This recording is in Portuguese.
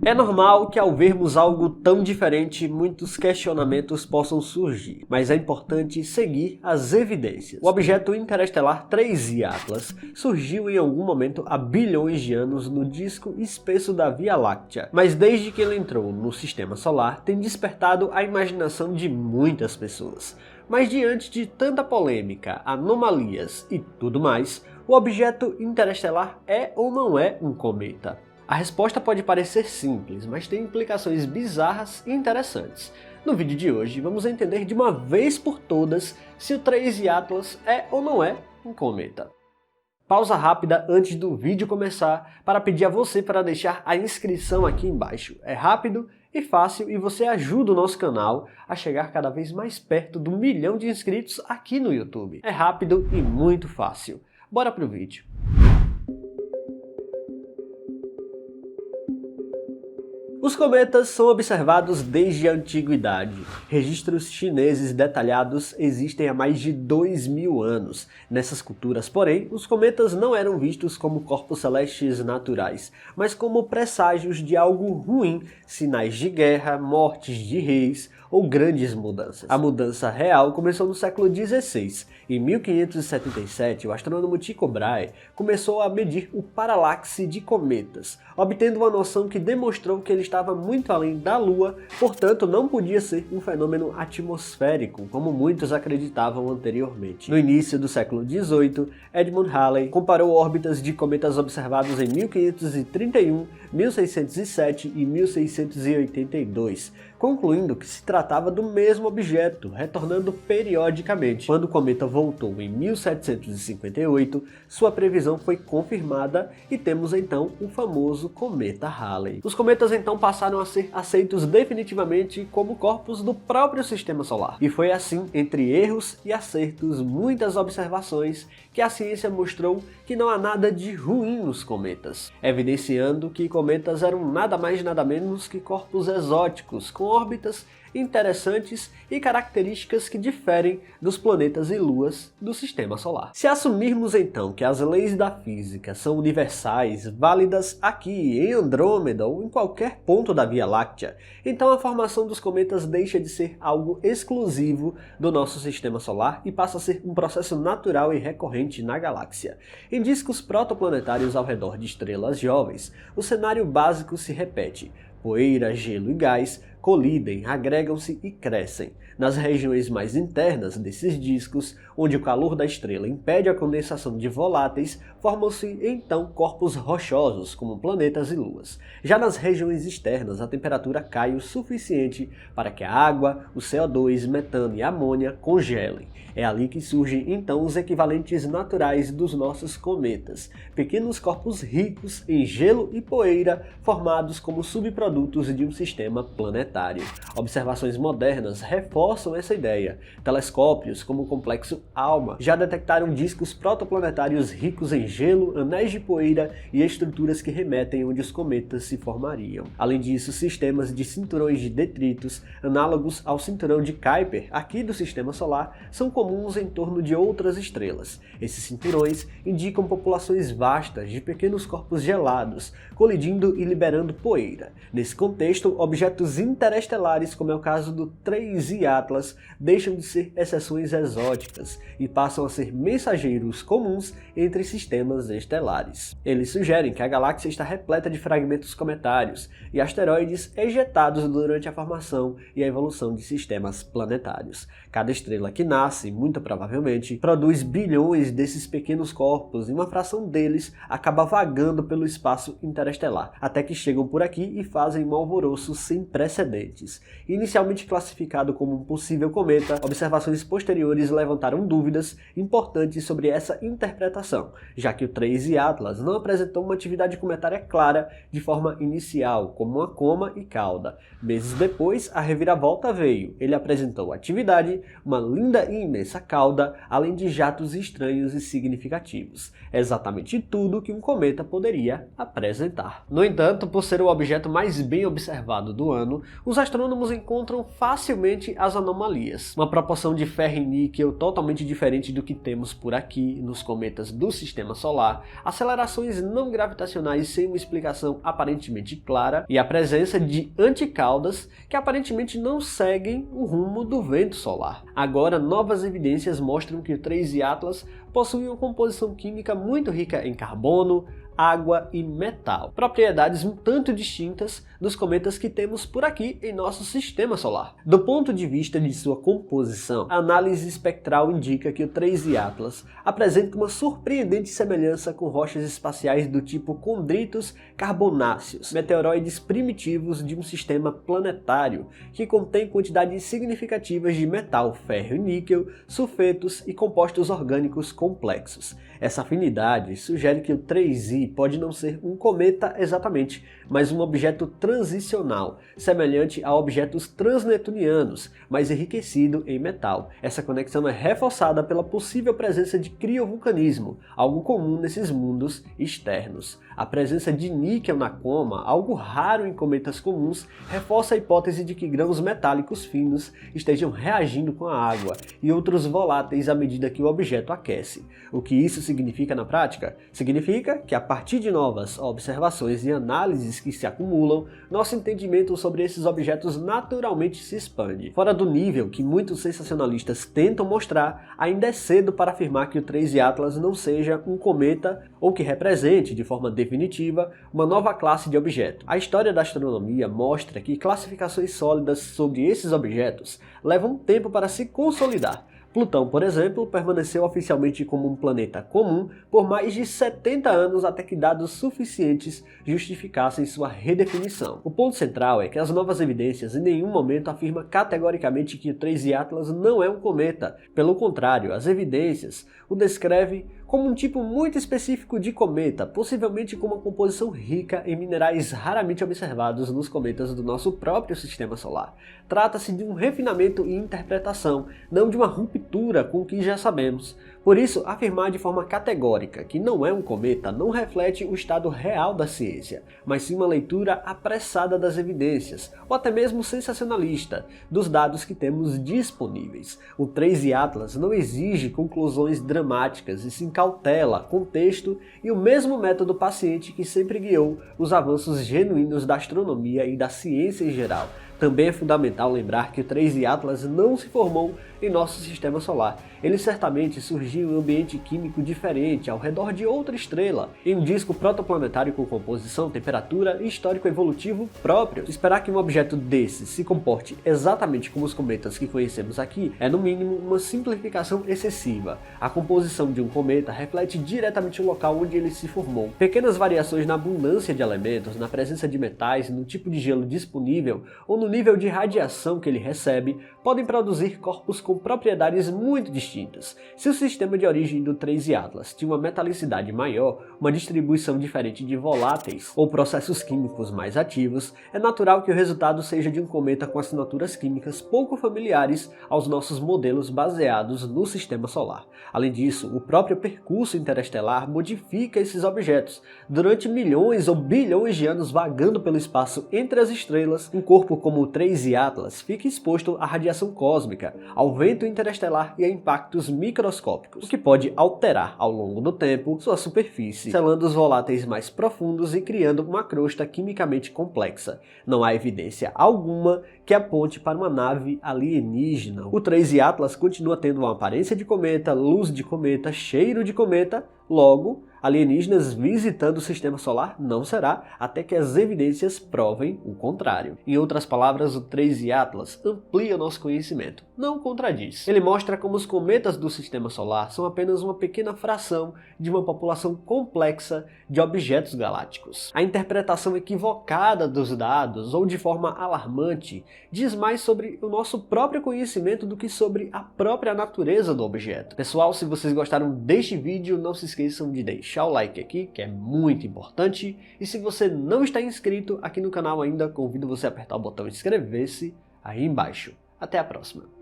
É normal que ao vermos algo tão diferente, muitos questionamentos possam surgir, mas é importante seguir as evidências. O objeto interestelar 3I Atlas surgiu em algum momento há bilhões de anos no disco espesso da Via Láctea, mas desde que ele entrou no Sistema Solar, tem despertado a imaginação de muitas pessoas. Mas diante de tanta polêmica, anomalias e tudo mais, o objeto interestelar é ou não é um cometa? A resposta pode parecer simples, mas tem implicações bizarras e interessantes. No vídeo de hoje, vamos entender de uma vez por todas se o 3I Atlas é ou não é um cometa. Pausa rápida antes do vídeo começar para pedir a você para deixar a inscrição aqui embaixo. É rápido e fácil e você ajuda o nosso canal a chegar cada vez mais perto do 1 milhão de inscritos aqui no YouTube. É rápido e muito fácil. Bora pro vídeo. Os cometas são observados desde a antiguidade. Registros chineses detalhados existem há mais de 2000 anos. Nessas culturas, porém, os cometas não eram vistos como corpos celestes naturais, mas como presságios de algo ruim, sinais de guerra, mortes de reis ou grandes mudanças. A mudança real começou no século XVI. Em 1577, o astrônomo Tycho Brahe começou a medir o paralaxe de cometas, obtendo uma noção que demonstrou que ele estava muito além da Lua, portanto não podia ser um fenômeno atmosférico, como muitos acreditavam anteriormente. No início do século XVIII, Edmund Halley comparou órbitas de cometas observados em 1531, 1607 e 1682, concluindo que se tratava do mesmo objeto, retornando periodicamente. Quando o cometa voltou em 1758, sua previsão foi confirmada e temos então o famoso cometa Halley. Os cometas então passaram a ser aceitos definitivamente como corpos do próprio Sistema Solar. E foi assim, entre erros e acertos, muitas observações, que a ciência mostrou que não há nada de ruim nos cometas, evidenciando que cometas eram nada mais nada menos que corpos exóticos, com órbitas interessantes e características que diferem dos planetas e luas do Sistema Solar. Se assumirmos então que as leis da física são universais, válidas aqui em Andrômeda ou em qualquer ponto da Via Láctea, então a formação dos cometas deixa de ser algo exclusivo do nosso Sistema Solar e passa a ser um processo natural e recorrente na galáxia. Em discos protoplanetários ao redor de estrelas jovens, o cenário básico se repete. Poeira, gelo e gás colidem, agregam-se e crescem. Nas regiões mais internas desses discos, onde o calor da estrela impede a condensação de voláteis, formam-se então corpos rochosos, como planetas e luas. Já nas regiões externas, a temperatura cai o suficiente para que a água, o CO2, metano e amônia congelem. É ali que surgem então os equivalentes naturais dos nossos cometas, pequenos corpos ricos em gelo e poeira, formados como subprodutos de um sistema planetário. Observações modernas reforçam essa ideia. Telescópios, como o complexo ALMA, já detectaram discos protoplanetários ricos em gelo, anéis de poeira e estruturas que remetem onde os cometas se formariam. Além disso, sistemas de cinturões de detritos, análogos ao cinturão de Kuiper, aqui do Sistema Solar, são comuns em torno de outras estrelas. Esses cinturões indicam populações vastas de pequenos corpos gelados, colidindo e liberando poeira. Nesse contexto, objetos interestelares, como é o caso do 3I Atlas, deixam de ser exceções exóticas e passam a ser mensageiros comuns entre sistemas estelares. Eles sugerem que a galáxia está repleta de fragmentos cometários e asteroides ejetados durante a formação e a evolução de sistemas planetários. Cada estrela que nasce, muito provavelmente, produz bilhões desses pequenos corpos e uma fração deles acaba vagando pelo espaço interestelar, até que chegam por aqui e fazem um alvoroço sem precedentes. Inicialmente classificado como um possível cometa, observações posteriores levantaram dúvidas importantes sobre essa interpretação, já que o 3I Atlas não apresentou uma atividade cometária clara de forma inicial, como uma coma e cauda. Meses depois, a reviravolta veio. Ele apresentou atividade, uma linda e imensa cauda, além de jatos estranhos e significativos. É exatamente tudo que um cometa poderia apresentar. No entanto, por ser o objeto mais bem observado do ano, os astrônomos encontram facilmente as as anomalias. Uma proporção de ferro e níquel totalmente diferente do que temos por aqui nos cometas do Sistema Solar, acelerações não gravitacionais sem uma explicação aparentemente clara e a presença de anticaudas que aparentemente não seguem o rumo do vento solar. Agora, novas evidências mostram que o 3I Atlas possui uma composição química muito rica em carbono, água e metal, propriedades um tanto distintas dos cometas que temos por aqui em nosso Sistema Solar. Do ponto de vista de sua composição, a análise espectral indica que o 3I Atlas apresenta uma surpreendente semelhança com rochas espaciais do tipo condritos carbonáceos, meteoroides primitivos de um sistema planetário que contém quantidades significativas de metal, ferro e níquel, sulfetos e compostos orgânicos complexos. Essa afinidade sugere que o 3I pode não ser um cometa exatamente, mas um objeto transicional, semelhante a objetos transneptunianos, mas enriquecido em metal. Essa conexão é reforçada pela possível presença de criovulcanismo, algo comum nesses mundos externos. A presença de níquel na coma, algo raro em cometas comuns, reforça a hipótese de que grãos metálicos finos estejam reagindo com a água e outros voláteis à medida que o objeto aquece. O que isso significa na prática? Significa que a partir de novas observações e análises que se acumulam, nosso entendimento sobre esses objetos naturalmente se expande. Fora do nível que muitos sensacionalistas tentam mostrar, ainda é cedo para afirmar que o 3I Atlas não seja um cometa ou que represente, de forma definitiva, uma nova classe de objeto. A história da astronomia mostra que classificações sólidas sobre esses objetos levam tempo para se consolidar. Plutão, por exemplo, permaneceu oficialmente como um planeta comum por mais de 70 anos até que dados suficientes justificassem sua redefinição. O ponto central é que as novas evidências em nenhum momento afirmam categoricamente que o 3I Atlas não é um cometa. Pelo contrário, as evidências o descrevem como um tipo muito específico de cometa, possivelmente com uma composição rica em minerais raramente observados nos cometas do nosso próprio Sistema Solar. Trata-se de um refinamento e interpretação, não de uma ruptura com o que já sabemos. Por isso, afirmar de forma categórica que não é um cometa não reflete o estado real da ciência, mas sim uma leitura apressada das evidências, ou até mesmo sensacionalista, dos dados que temos disponíveis. O 3I Atlas não exige conclusões dramáticas e sim cautela, contexto e o mesmo método paciente que sempre guiou os avanços genuínos da astronomia e da ciência em geral. Também é fundamental lembrar que o 3I Atlas não se formou em nosso Sistema Solar. Ele certamente surgiu em um ambiente químico diferente, ao redor de outra estrela, em um disco protoplanetário com composição, temperatura e histórico evolutivo próprios. Esperar que um objeto desse se comporte exatamente como os cometas que conhecemos aqui é, no mínimo, uma simplificação excessiva. A composição de um cometa reflete diretamente o local onde ele se formou. Pequenas variações na abundância de elementos, na presença de metais, no tipo de gelo disponível ou no nível de radiação que ele recebe, podem produzir corpos com propriedades muito distintas. Se o sistema de origem do 3I Atlas tinha uma metalicidade maior, uma distribuição diferente de voláteis ou processos químicos mais ativos, é natural que o resultado seja de um cometa com assinaturas químicas pouco familiares aos nossos modelos baseados no Sistema Solar. Além disso, o próprio percurso interestelar modifica esses objetos. Durante milhões ou bilhões de anos vagando pelo espaço entre as estrelas, um corpo como o 3I Atlas fica exposto à radiação cósmica, ao vento interestelar e a impactos microscópicos, o que pode alterar ao longo do tempo sua superfície, selando os voláteis mais profundos e criando uma crosta quimicamente complexa. Não há evidência alguma que aponte para uma nave alienígena. O 3I Atlas continua tendo uma aparência de cometa, luz de cometa, cheiro de cometa, logo, alienígenas visitando o Sistema Solar não será até que as evidências provem o contrário. Em outras palavras, o 3I Atlas amplia nosso conhecimento, não contradiz. Ele mostra como os cometas do Sistema Solar são apenas uma pequena fração de uma população complexa de objetos galácticos. A interpretação equivocada dos dados, ou de forma alarmante, diz mais sobre o nosso próprio conhecimento do que sobre a própria natureza do objeto. Pessoal, se vocês gostaram deste vídeo, não se esqueçam de deixar o like aqui, que é muito importante, e se você não está inscrito aqui no canal ainda, convido você a apertar o botão inscrever-se aí embaixo. Até a próxima!